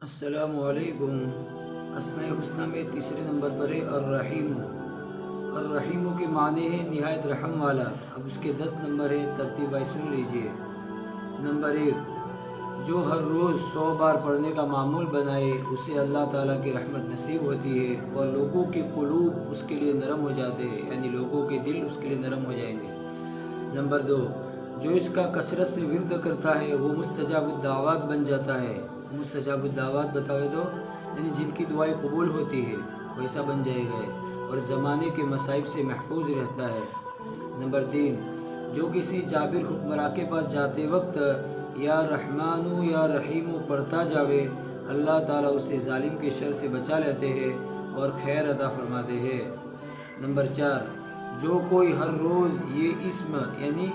السلام علیکم۔ اسماء الحسنہ میں تیسرے نمبر پر ہے الرحیم۔ الرحیم کے معنی ہے نہایت رحم والا۔ اب اس کے 10 نمبر ہے، ترتیب سن لیجئے۔ نمبر 1، جو ہر روز 100 بار پڑھنے کا معمول بنائے اسے اللہ تعالیٰ کی رحمت نصیب ہوتی ہے اور لوگوں کے قلوب اس کے لیے نرم ہو جاتے ہیں، یعنی لوگوں کے دل اس کے لیے نرم ہو جائیں گے۔ نمبر 2، جو اس کا کثرت سے ورد کرتا ہے وہ مستجاب الدعوات بن جاتا ہے۔ مستجاب الدعوات بتاوے تو یعنی جن کی دعائیں قبول ہوتی ہے ویسا بن جائے گا اور زمانے کے مصائب سے محفوظ رہتا ہے۔ نمبر 3، جو کسی جابر حکمراں کے پاس جاتے وقت یا رحمانو یا رحیمو پڑھتا جاوے، اللہ تعالیٰ اسے ظالم کے شر سے بچا لیتے ہیں اور خیر عطا فرماتے ہیں۔ نمبر 4، جو کوئی ہر روز یہ اسم یعنی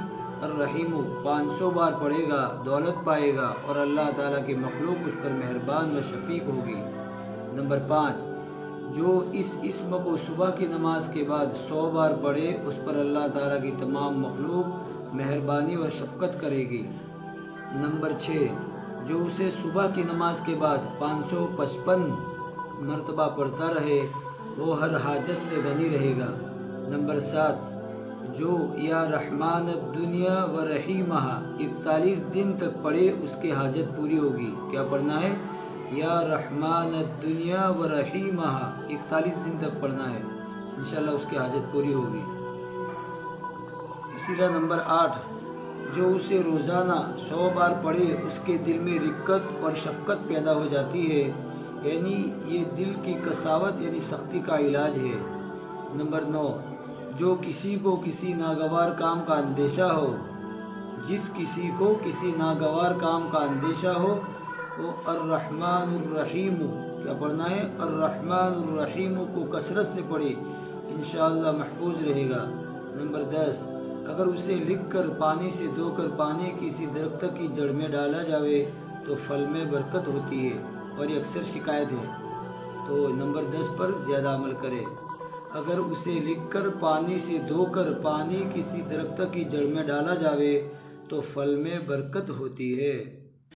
الرحیم 500 بار پڑھے گا دولت پائے گا اور اللہ تعالیٰ کی مخلوق اس پر مہربان و شفیق ہوگی۔ نمبر 5، جو اس اسم کو صبح کی نماز کے بعد 100 بار پڑھے اس پر اللہ تعالیٰ کی تمام مخلوق مہربانی اور شفقت کرے گی۔ نمبر 6، جو اسے صبح کی نماز کے بعد 555 مرتبہ پڑھتا رہے وہ ہر حاجت سے غنی رہے گا۔ نمبر 7، جو یا رحمان الدنیا و رحیمہ 41 دن تک پڑھے اس کی حاجت پوری ہوگی۔ کیا پڑھنا ہے؟ یا رحمان الدنیا و رحیمہ 41 دن تک پڑھنا ہے، انشاءاللہ اس کی حاجت پوری ہوگی۔ اسی طرح نمبر 8، جو اسے روزانہ 100 بار پڑھے اس کے دل میں رقت اور شفقت پیدا ہو جاتی ہے، یعنی یہ دل کی قساوت یعنی سختی کا علاج ہے۔ نمبر 9، جو کسی کو کسی ناگوار کام کا اندیشہ ہو، جس کسی کو کسی ناگوار کام کا اندیشہ ہو وہ الرحمن الرحیم، کیا پڑھنا ہے؟ الرحمن الرحیم کو کثرت سے پڑھے، انشاءاللہ محفوظ رہے گا۔ نمبر 10، اگر اسے لکھ کر پانی سے دھو کر پانی کسی درخت کی جڑ میں ڈالا جاوے تو پھل میں برکت ہوتی ہے، اور یہ اکثر شکایت ہے، تو نمبر 10 پر زیادہ عمل کرے۔ اگر اسے لکھ کر پانی سے دھو کر پانی کسی درخت کی جڑ میں ڈالا جاوے تو پھل میں برکت ہوتی ہے۔